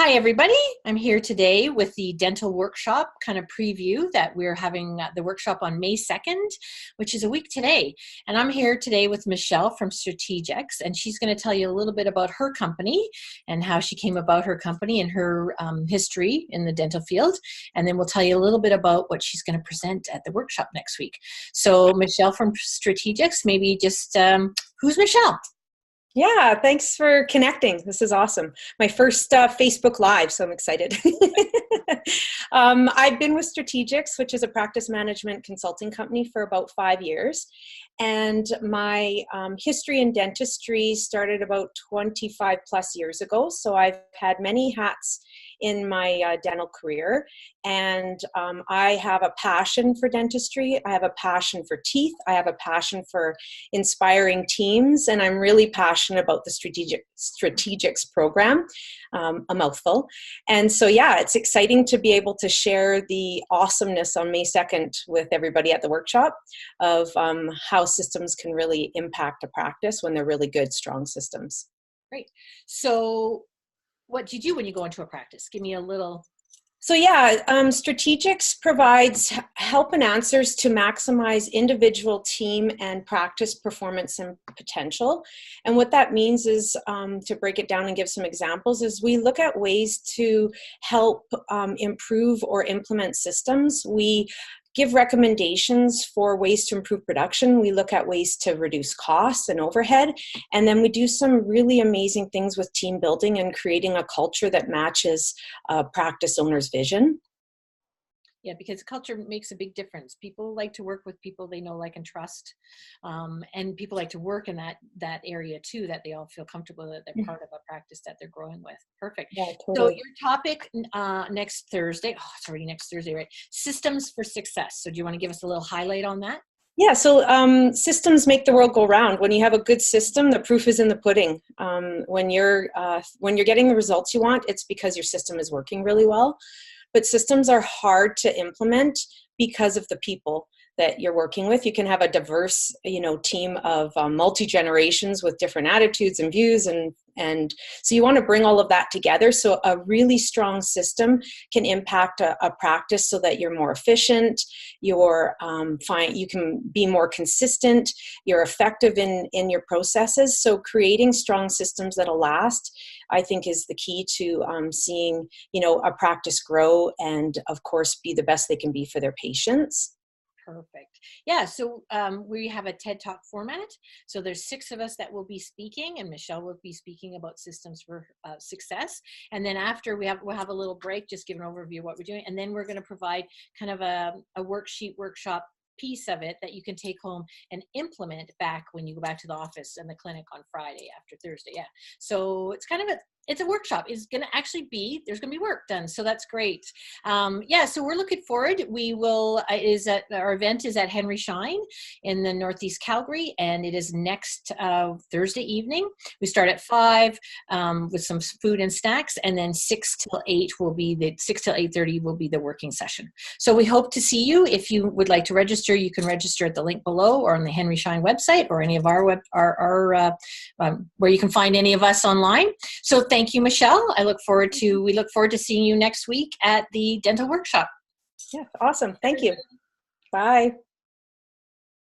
Hi, everybody. I'm here today with the dental workshop kind of preview that we're having the workshop on May 2nd, which is a week today. And I'm here today with Michelle from Strategix, and she's going to tell you a little bit about her company and how she came about her company and her history in the dental field. And then we'll tell you a little bit about what she's going to present at the workshop next week. So Michelle from Strategix, maybe just who's Michelle? Yeah, thanks for connecting. This is awesome. My first Facebook Live, so I'm excited. I've been with Strategix, which is a practice management consulting company, for about 5 years. And my history in dentistry started about 25 plus years ago. So I've had many hats in my dental career. And I have a passion for dentistry. I have a passion for teeth. I have a passion for inspiring teams. And I'm really passionate about the Strategix program, a mouthful. And so, yeah, it's exciting to be able to share the awesomeness on May 2nd with everybody at the workshop of how systems can really impact a practice when they're really good, strong systems. Great. So what do you do when you go into a practice? Give me a little. So yeah, Strategix provides help and answers to maximize individual, team, and practice performance and potential. And what that means is, to break it down and give some examples, is we look at ways to help improve or implement systems. We give recommendations for ways to improve production. We look at ways to reduce costs and overhead. And then we do some really amazing things with team building and creating a culture that matches a practice owner's vision. Yeah, because culture makes a big difference. People like to work with people they know, like, and trust. And people like to work in that area too, that they all feel comfortable that they're part of a practice that they're growing with. Perfect. Yeah, totally. So your topic next Thursday, it's already next Thursday, right? Systems for success. So do you want to give us a little highlight on that? Yeah, so systems make the world go round. When you have a good system, the proof is in the pudding. When you're getting the results you want, it's because your system is working really well. But systems are hard to implement because of the people that you're working with. You can have a diverse, team of multi-generations with different attitudes and views, and so you want to bring all of that together. So a really strong system can impact a practice so that you're more efficient, you can be more consistent, you're effective in your processes. So creating strong systems that'll last, I think, is the key to seeing, a practice grow and, of course, be the best they can be for their patients. Perfect. Yeah, so we have a TED Talk format. So there's 6 of us that will be speaking, and Michelle will be speaking about systems for success. And then after we'll have a little break, just give an overview of what we're doing. And then we're going to provide kind of a worksheet workshop piece of it that you can take home and implement back when you go back to the office and the clinic on Friday after Thursday. Yeah. So it's kind of it's a workshop. There's going to be work done. So that's great. Yeah. So we're looking forward. Our event is at Henry Schein in the Northeast Calgary, and it is next Thursday evening. We start at 5 with some food and snacks, and then 6 till 8:30 will be the working session. So we hope to see you. If you would like to register, you can register at the link below or on the Henry Schein website or any of our where you can find any of us online. So thank you, Michelle. We look forward to seeing you next week at the dental workshop. Yeah, awesome. Thank you. Bye.